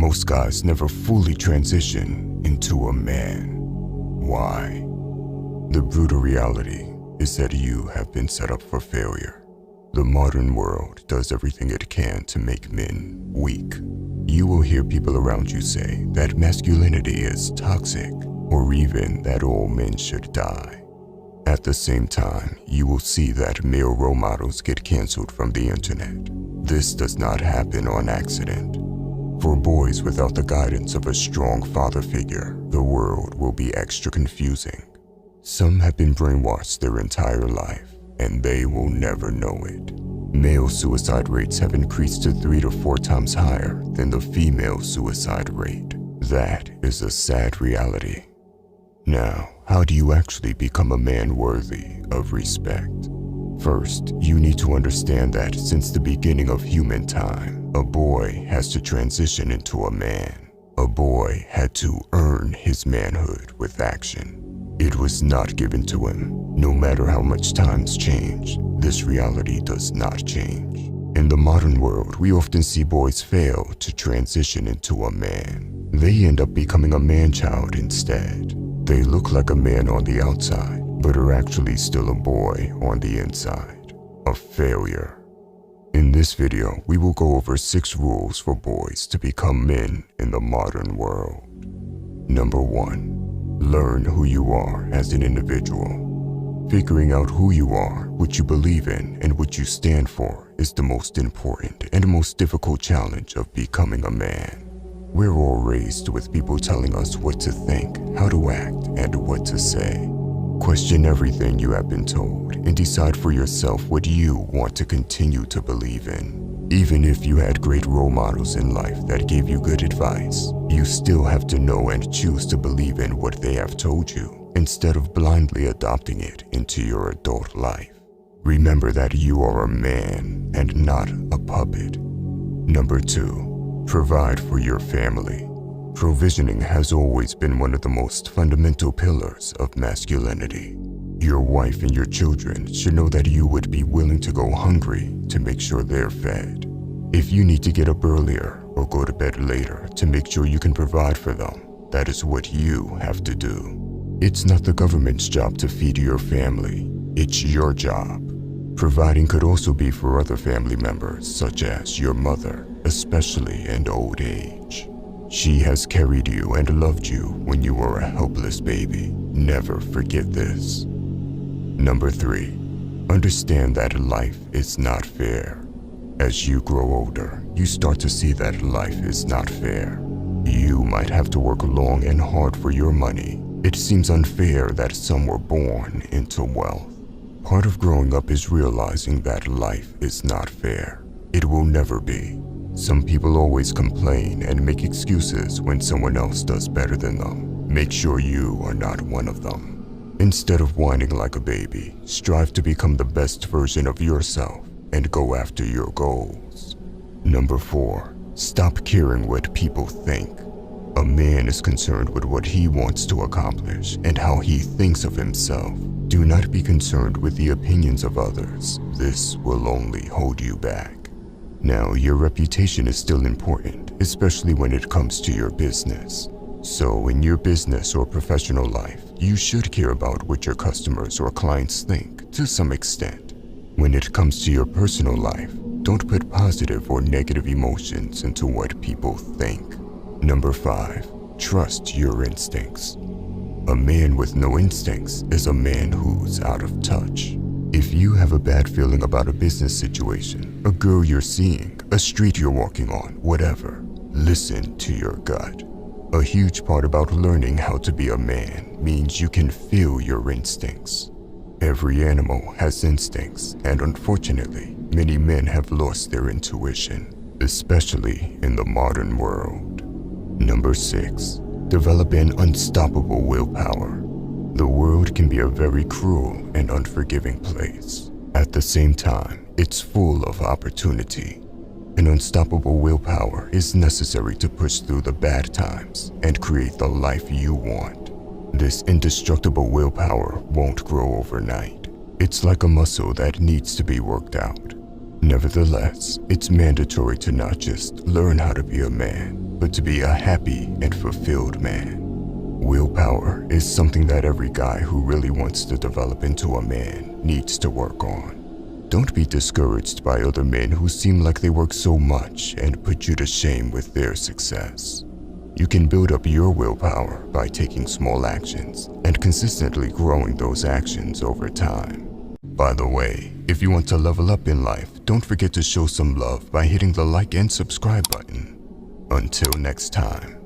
most guys never fully transition into a man. Why? The brutal reality is that you have been set up for failure. The modern world does everything it can to make men weak. You will hear people around you say that masculinity is toxic, or even that all men should die. At the same time, you will see that male role models get canceled from the internet. This does not happen on accident. For boys without the guidance of a strong father figure, the world will be extra confusing. Some have been brainwashed their entire life, and they will never know it. Male suicide rates have increased to 3 to 4 times higher than the female suicide rate. That is a sad reality. Now, how do you actually become a man worthy of respect? First, you need to understand that since the beginning of human time, a boy has to transition into a man. A boy had to earn his manhood with action. It was not given to him. No matter how much times change, this reality does not change. In the modern world, we often see boys fail to transition into a man. They end up becoming a man-child instead. They look like a man on the outside, but are actually still a boy on the inside. A failure. In this video, we will go over 6 rules for boys to become men in the modern world. Number 1. Learn who you are as an individual. Figuring out who you are, what you believe in, and what you stand for is the most important and most difficult challenge of becoming a man. We're all raised with people telling us what to think, how to act, and what to say. Question everything you have been told and decide for yourself what you want to continue to believe in. Even if you had great role models in life that gave you good advice, you still have to know and choose to believe in what they have told you, instead of blindly adopting it into your adult life. Remember that you are a man and not a puppet. Number 2. Provide for your family. Provisioning has always been one of the most fundamental pillars of masculinity. Your wife and your children should know that you would be willing to go hungry to make sure they're fed. If you need to get up earlier or go to bed later to make sure you can provide for them, that is what you have to do. It's not the government's job to feed your family. It's your job. Providing could also be for other family members, such as your mother, especially in old age. She has carried you and loved you when you were a helpless baby. Never forget this. Number 3. Understand that life is not fair. As you grow older, you start to see that life is not fair. You might have to work long and hard for your money. It seems unfair that some were born into wealth. Part of growing up is realizing that life is not fair. It will never be. Some people always complain and make excuses when someone else does better than them. Make sure you are not one of them. Instead of whining like a baby, strive to become the best version of yourself and go after your goals. Number 4. Stop caring what people think. A man is concerned with what he wants to accomplish and how he thinks of himself. Do not be concerned with the opinions of others. This will only hold you back. Now, your reputation is still important, especially when it comes to your business. So, in your business or professional life, you should care about what your customers or clients think to some extent. When it comes to your personal life, don't put positive or negative emotions into what people think. Number 5. Trust your instincts. A man with no instincts is a man who's out of touch. If you have a bad feeling about a business situation, a girl you're seeing, a street you're walking on, whatever, listen to your gut. A huge part about learning how to be a man means you can feel your instincts. Every animal has instincts, and unfortunately, many men have lost their intuition, especially in the modern world. Number 6. Develop an unstoppable willpower. The world can be a very cruel and unforgiving place. At the same time, it's full of opportunity. An unstoppable willpower is necessary to push through the bad times and create the life you want. This indestructible willpower won't grow overnight. It's like a muscle that needs to be worked out. Nevertheless, it's mandatory to not just learn how to be a man, but to be a happy and fulfilled man. Willpower is something that every guy who really wants to develop into a man needs to work on. Don't be discouraged by other men who seem like they work so much and put you to shame with their success. You can build up your willpower by taking small actions and consistently growing those actions over time. By the way, if you want to level up in life, don't forget to show some love by hitting the like and subscribe button. Until next time.